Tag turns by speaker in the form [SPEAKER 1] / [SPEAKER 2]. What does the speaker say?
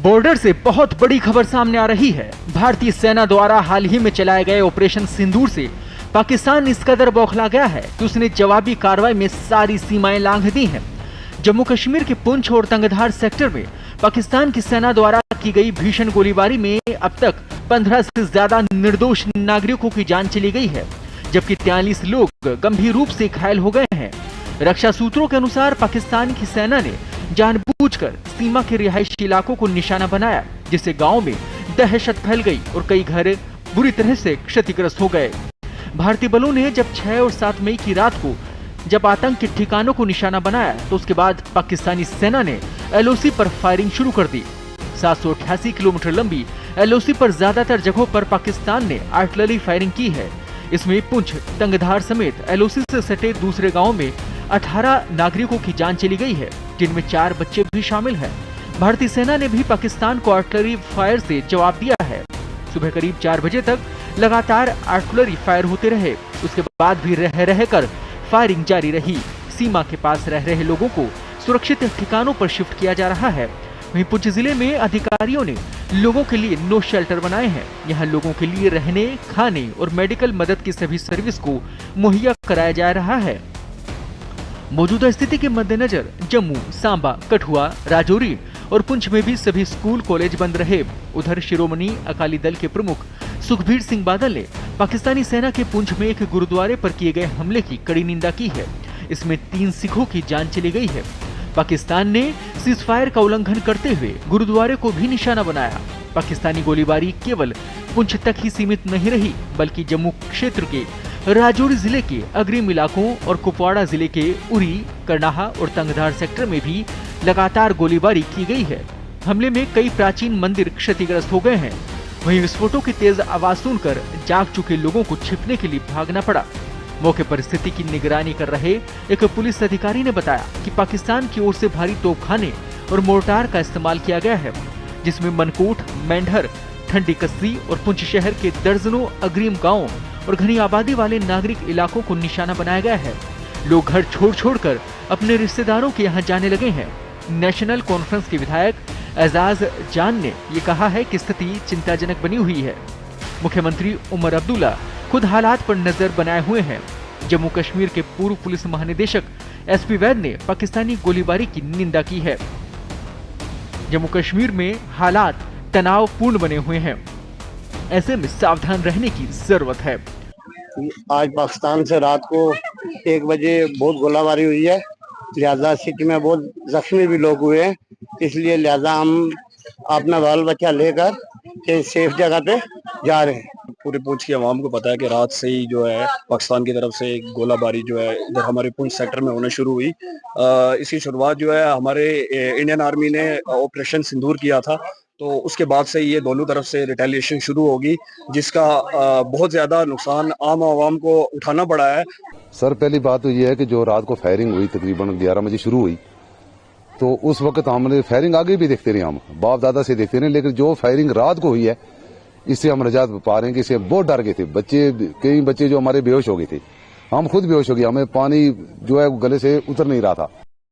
[SPEAKER 1] Border से बहुत बड़ी खबर सामने आ रही है। भारतीय सेना द्वारा हाल ही में चलाए गए ऑपरेशन सिंदूर से पाकिस्तान इस कदर बौखला गया है कि उसने जवाबी कार्रवाई में सारी सीमाएं लांघ दी हैं। जम्मू कश्मीर के पुंछ और तंगधार सेक्टर में पाकिस्तान की सेना द्वारा की गई भीषण गोलीबारी में अब तक 15 से ज्यादा निर्दोष नागरिकों की जान चली गई है, जबकि 43 लोग गंभीर रूप से घायल हो गए हैं। रक्षा सूत्रों के अनुसार पाकिस्तान की सेना ने जानबूझकर सीमा के रिहायशी इलाकों को निशाना बनाया, जिससे गांव में दहशत फैल गई और कई घर बुरी तरह से क्षतिग्रस्त हो गए। भारतीय बलों ने जब 6 और 7 मई की रात को जब आतंक के ठिकानों को निशाना बनाया, तो उसके बाद पाकिस्तानी सेना ने LOC पर फायरिंग शुरू कर दी। 788 किलोमीटर लंबी LOC पर ज्यादातर जगहों पर पाकिस्तान ने आर्टिलरी फायरिंग की है। इसमें पुंछ, तंगधार समेत LOC से सटे दूसरे गाँव में 18 नागरिकों की जान चली गई है, जिनमें 4 बच्चे भी शामिल हैं। भारतीय सेना ने भी पाकिस्तान को आर्टिलरी फायर से जवाब दिया है। सुबह करीब 4 बजे तक लगातार आर्टिलरी फायर होते रहे। उसके बाद भी रहकर फायरिंग जारी रही। सीमा के पास रह रहे लोगों को सुरक्षित ठिकानों पर शिफ्ट किया जा रहा है। वहीं पुंछ जिले में अधिकारियों ने लोगों के लिए नो शेल्टर बनाए हैं। यहाँ लोगों के लिए रहने, खाने और मेडिकल मदद की सभी सर्विस को मुहैया कराया जा रहा है। मौजूदा स्थिति के मद्देनजर जम्मू, सांबा, कठुआ, राजौरी और पुंछ में भी सभी स्कूल कॉलेज बंद रहे। उधर शिरोमणि अकाली दल के प्रमुख सुखबीर सिंह बादल ने पाकिस्तानी सेना के पुंछ में एक गुरुद्वारे पर किए गए हमले की कड़ी निंदा की है। इसमें 3 सिखों की जान चली गई है। पाकिस्तान ने सीजफायर का उल्लंघन करते हुए गुरुद्वारे को भी निशाना बनाया। पाकिस्तानी गोलीबारी केवल पुंछ तक ही सीमित नहीं रही, बल्कि जम्मू क्षेत्र के राजौरी जिले के अग्रिम इलाकों और कुपवाड़ा जिले के उरी, करनाहा और तंगधार सेक्टर में भी लगातार गोलीबारी की गई है। हमले में कई प्राचीन मंदिर क्षतिग्रस्त हो गए हैं। वहीं विस्फोटों की तेज आवाज सुनकर जाग चुके लोगों को छिपने के लिए भागना पड़ा। मौके पर स्थिति की निगरानी कर रहे एक पुलिस अधिकारी ने बताया कि पाकिस्तान की ओर से भारी तोपखाने और मोर्टार का इस्तेमाल किया गया है, जिसमें मनकोट, मेंढर, ठंडी कस्सी और पुंछ शहर के दर्जनों अग्रिम गाँव और घनी आबादी वाले नागरिक इलाकों को निशाना बनाया गया है। लोग घर छोड़कर अपने रिश्तेदारों के यहाँ जाने लगे हैं। नेशनल कॉन्फ्रेंस के विधायक एजाज जान ने ये कहा है कि स्थिति चिंताजनक बनी हुई है। मुख्यमंत्री उमर अब्दुल्ला खुद हालात पर नजर बनाए हुए हैं। जम्मू कश्मीर के पूर्व पुलिस महानिदेशक SP वैद ने पाकिस्तानी गोलीबारी की निंदा की है। जम्मू कश्मीर में हालात तनावपूर्ण बने हुए हैं, ऐसे में सावधान रहने की जरूरत है।
[SPEAKER 2] आज पाकिस्तान से रात को 1 बजे बहुत गोलाबारी हुई है, लिहाजा सिटी में बहुत जख्मी भी लोग हुए हैं। इसलिए लिहाजा हम अपना बाल बच्चा लेकर एक सेफ जगह पे जा रहे हैं।
[SPEAKER 3] पूरे पुंछ की आवाम को पता है कि रात से ही जो है पाकिस्तान की तरफ से गोलाबारी जो है इधर हमारे पुंछ सेक्टर में होने शुरू हुई। इसकी शुरुआत जो है हमारे इंडियन आर्मी ने ऑपरेशन सिंदूर किया था, तो उसके बाद से ये दोनों तरफ से रिटेलिएशन शुरू होगी, जिसका बहुत ज्यादा नुकसान आम आवाम को उठाना पड़ा है।
[SPEAKER 4] सर, पहली बात तो ये है कि जो रात को फायरिंग हुई तकरीबन 11 बजे शुरू हुई, तो उस वक्त हमने फायरिंग आगे भी देखते रहे, हम बाप दादा से देखते रहे, लेकिन जो फायरिंग रात को हुई है इससे हम रजात पा रहे हैं कि इससे बहुत डर गए थे बच्चे। कई बच्चे जो हमारे बेहोश हो गए थे, हम खुद बेहोश हो गए, हमें पानी जो है गले से उतर नहीं रहा था।